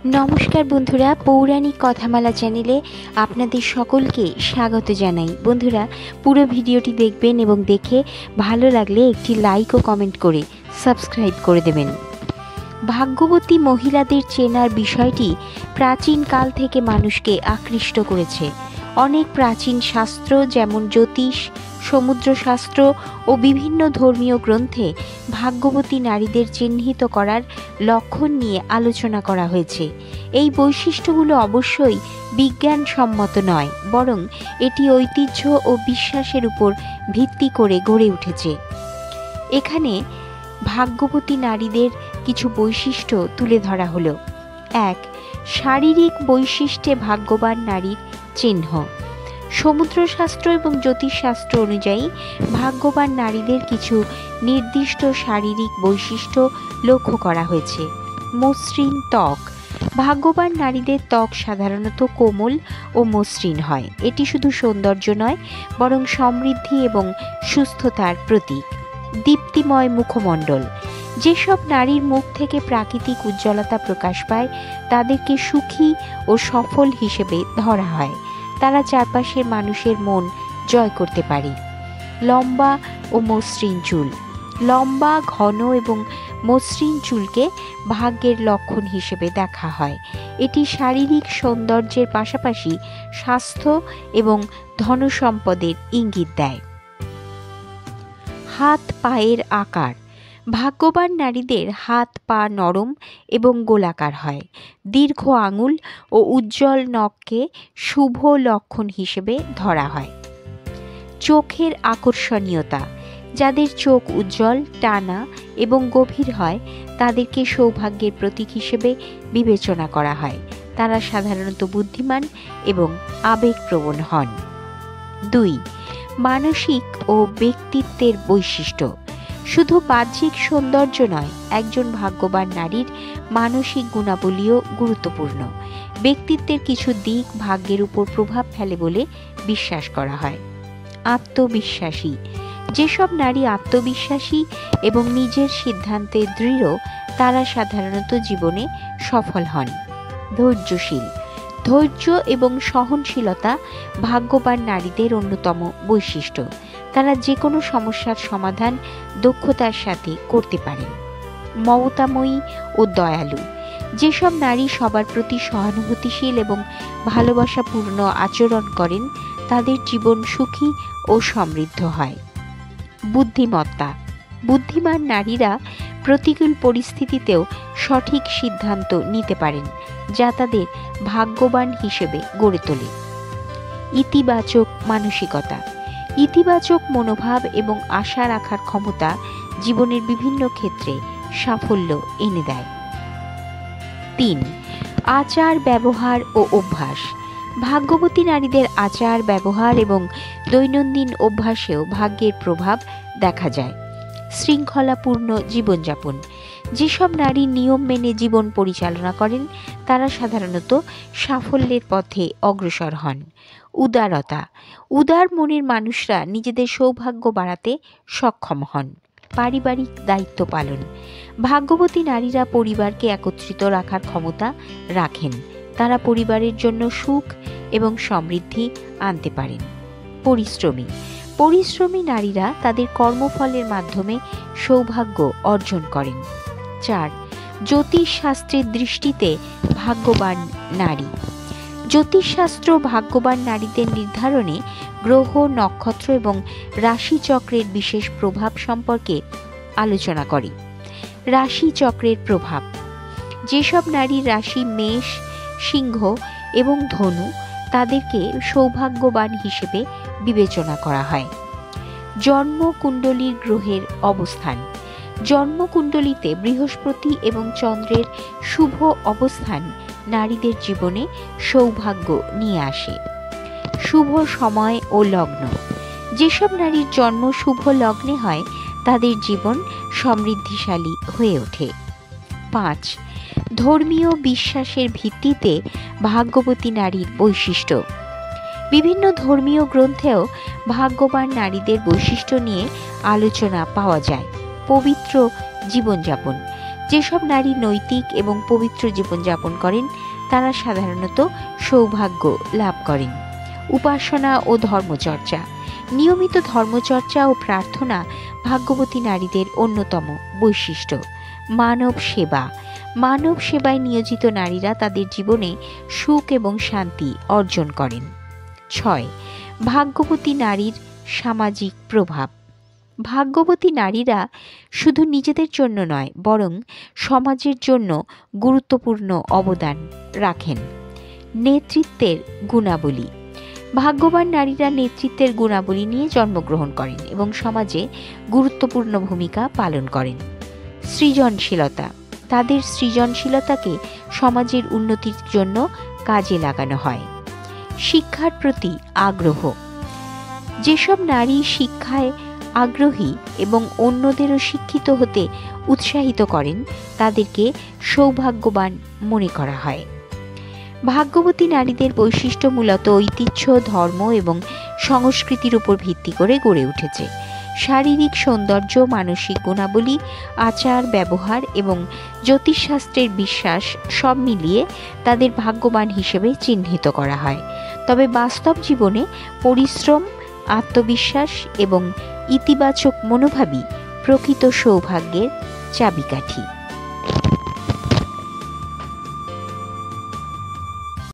নমস্কার বন্ধুরা, পৌরাণিক কথামালা চ্যানেলে আপনাদের সকলকে স্বাগত জানাই। বন্ধুরা, পুরো ভিডিওটি দেখবেন এবং দেখে ভালো লাগলে একটি লাইক ও কমেন্ট করে সাবস্ক্রাইব করে দেবেন। ভাগ্যবতী মহিলাদের চেনার বিষয়টি প্রাচীন কাল থেকে মানুষকে আকৃষ্ট করেছে। অনেক প্রাচীন শাস্ত্র যেমন জ্যোতিষ, সমুদ্রশাস্ত্র ও বিভিন্ন ধর্মীয় গ্রন্থে ভাগ্যবতী নারীদের চিহ্নিত করার লক্ষণ নিয়ে আলোচনা করা হয়েছে। এই বৈশিষ্ট্যগুলো অবশ্যই বিজ্ঞানসম্মত নয়, বরং এটি ঐতিহ্য ও বিশ্বাসের উপর ভিত্তি করে গড়ে উঠেছে। এখানে ভাগ্যবতী নারীদের কিছু বৈশিষ্ট্য তুলে ধরা হলো। ১. শারীরিক বৈশিষ্ট্যে ভাগ্যবান নারীর চিহ্ন। সমুদ্রশাস্ত্র এবং জ্যোতিষশাস্ত্র অনুযায়ী ভাগ্যবান নারীদের কিছু নির্দিষ্ট শারীরিক বৈশিষ্ট্য লক্ষ্য করা হয়েছে। মসৃণ ত্বক। ভাগ্যবান নারীদের ত্বক সাধারণত কোমল ও মসৃণ হয়। এটি শুধু সৌন্দর্য নয়, বরং সমৃদ্ধি এবং সুস্থতার প্রতীক। দীপ্তিময় মুখমণ্ডল। যেসব নারীর মুখ থেকে প্রাকৃতিক উজ্জ্বলতা প্রকাশ পায় তাদেরকে সুখী ও সফল হিসেবে ধরা হয়। তারা চারপাশের মানুষের মন জয় করতে পারে। লম্বা ও মসৃণ চুল। লম্বা, ঘন এবং মসৃণ চুলকে ভাগ্যের লক্ষণ হিসেবে দেখা হয়। এটি শারীরিক সৌন্দর্যের পাশাপাশি স্বাস্থ্য এবং ধনসম্পদের ইঙ্গিত দেয়। হাত পায়ের আকার। ভাগ্যবান নারীদের হাত পা নরম এবং গোলাকার হয়। দীর্ঘ আঙুল ও উজ্জ্বল নখকে শুভ লক্ষণ হিসেবে ধরা হয়। চোখের আকর্ষণীয়তা। যাদের চোখ উজ্জ্বল, টানা এবং গভীর হয় তাদেরকে সৌভাগ্যের প্রতীক হিসেবে বিবেচনা করা হয়। তারা সাধারণত বুদ্ধিমান এবং আবেগপ্রবণ হন। ২. মানসিক ও ব্যক্তিত্বের বৈশিষ্ট্য। শুধু বাহ্যিক সৌন্দর্য নয়, একজন ভাগ্যবান নারীর মানসিক গুণাবলীও গুরুত্বপূর্ণ। ব্যক্তিত্বের কিছু দিক ভাগ্যের উপর প্রভাব ফেলে বলে বিশ্বাস করা হয়। আত্মবিশ্বাসী। যেসব নারী আত্মবিশ্বাসী এবং নিজের সিদ্ধান্তে দৃঢ় তারা সাধারণত জীবনে সফল হন। ধৈর্যশীল। ধৈর্য এবং সহনশীলতা ভাগ্যবান নারীদের অন্যতম বৈশিষ্ট্য। তারা যে কোনো সমস্যার সমাধান দক্ষতার সাথে করতে পারেন। মমতাময়ী ও দয়ালু। যেসব নারী সবার প্রতি সহানুভূতিশীল এবং ভালোবাসাপূর্ণ আচরণ করেন তাদের জীবন সুখী ও সমৃদ্ধ হয়। বুদ্ধিমত্তা। বুদ্ধিমান নারীরা প্রতিকূল পরিস্থিতিতেও সঠিক সিদ্ধান্ত নিতে পারেন, যা তাদের ভাগ্যবান হিসেবে গড়ে তোলে। ইতিবাচক মানসিকতা। ইতিবাচক মনোভাব এবং আশা রাখার ক্ষমতা জীবনের বিভিন্ন ক্ষেত্রে সাফল্য এনে দেয়। ৩. আচার, ব্যবহার ও অভ্যাস। ভাগ্যবতী নারীদের আচার, ব্যবহার এবং দৈনন্দিন অভ্যাসেও ভাগ্যের প্রভাব দেখা যায়। শৃঙ্খলাপূর্ণ জীবনযাপন। যেসব নারী নিয়ম মেনে জীবন পরিচালনা করেন তারা সাধারণত সাফল্যের পথে অগ্রসর হন। উদারতা। উদার মনের মানুষরা নিজেদের সৌভাগ্য বাড়াতে সক্ষম হন। পারিবারিক দায়িত্ব পালন। ভাগ্যবতী নারীরা পরিবারকে একত্রিত রাখার ক্ষমতা রাখেন। তারা পরিবারের জন্য সুখ এবং সমৃদ্ধি আনতে পারেন। পরিশ্রমী। পরিশ্রমী নারীরা তাদের কর্মফলের মাধ্যমে সৌভাগ্য অর্জন করেন। ৪. জ্যোতিষশাস্ত্রের দৃষ্টিতে ভাগ্যবান নারী। জ্যোতিষশাস্ত্র ভাগ্যবান নারীদের নির্ধারণে গ্রহ, নক্ষত্র এবং রাশিচক্রের বিশেষ প্রভাব সম্পর্কে আলোচনা করে। রাশিচক্রের প্রভাব। যেসব নারীর রাশি মেষ, সিংহ এবং ধনু তাদেরকে সৌভাগ্যবান হিসেবে বিবেচনা করা হয়। জন্মকুণ্ডলীর গ্রহের অবস্থান। জন্মকুণ্ডলীতে বৃহস্পতি এবং চন্দ্রের শুভ অবস্থান নারীদের জীবনে সৌভাগ্য নিয়ে আসে। শুভ সময় ও লগ্ন। যেসব নারীর জন্ম শুভ লগ্নে হয় তাদের জীবন সমৃদ্ধিশালী হয়ে ওঠে। ৫. ধর্মীয় বিশ্বাসের ভিত্তিতে ভাগ্যবতী নারীর বৈশিষ্ট্য। বিভিন্ন ধর্মীয় গ্রন্থেও ভাগ্যবান নারীদের বৈশিষ্ট্য নিয়ে আলোচনা পাওয়া যায়। পবিত্র জীবনযাপন। যেসব নারী নৈতিক এবং পবিত্র জীবনযাপন করেন তারা সাধারণত সৌভাগ্য লাভ করেন। উপাসনা ও ধর্মচর্চা। নিয়মিত ধর্মচর্চা ও প্রার্থনা ভাগ্যবতী নারীদের অন্যতম বৈশিষ্ট্য। মানব সেবা। মানব সেবায় নিয়োজিত নারীরা তাদের জীবনে সুখ এবং শান্তি অর্জন করেন। 6. ভাগ্যবতী নারীর সামাজিক প্রভাব। ভাগ্যবতী নারীরা শুধু নিজেদের জন্য নয়, বরং সমাজের জন্য গুরুত্বপূর্ণ অবদান রাখেন। নেতৃত্বের গুণাবলী। ভাগ্যবান নারীরা নেতৃত্বের গুণাবলী নিয়ে জন্মগ্রহণ করেন এবং সমাজে গুরুত্বপূর্ণ ভূমিকা পালন করেন। সৃজনশীলতা। তাদের সৃজনশীলতাকে সমাজের উন্নতির জন্য কাজে লাগানো হয়। শিক্ষার প্রতি আগ্রহ। যেসব নারী শিক্ষায় আগ্রহী এবং অন্যদেরও শিক্ষিত হতে উৎসাহিত করেন তাদেরকে সৌভাগ্যবান মনে করা হয়। ভাগ্যবতী নারীদের বৈশিষ্ট্য মূলত ঐতিহ্য, ধর্ম এবং সংস্কৃতির উপর ভিত্তি করে গড়ে উঠেছে। শারীরিক সৌন্দর্য, মানসিক গুণাবলী, আচার ব্যবহার এবং জ্যোতিষশাস্ত্রের বিশ্বাস সব মিলিয়ে তাদের ভাগ্যবান হিসেবে চিহ্নিত করা হয়। তবে বাস্তব জীবনে পরিশ্রম, আত্মবিশ্বাস এবং ইতিবাচক মনোভাবই প্রকৃত সৌভাগ্যের চাবিকাঠি।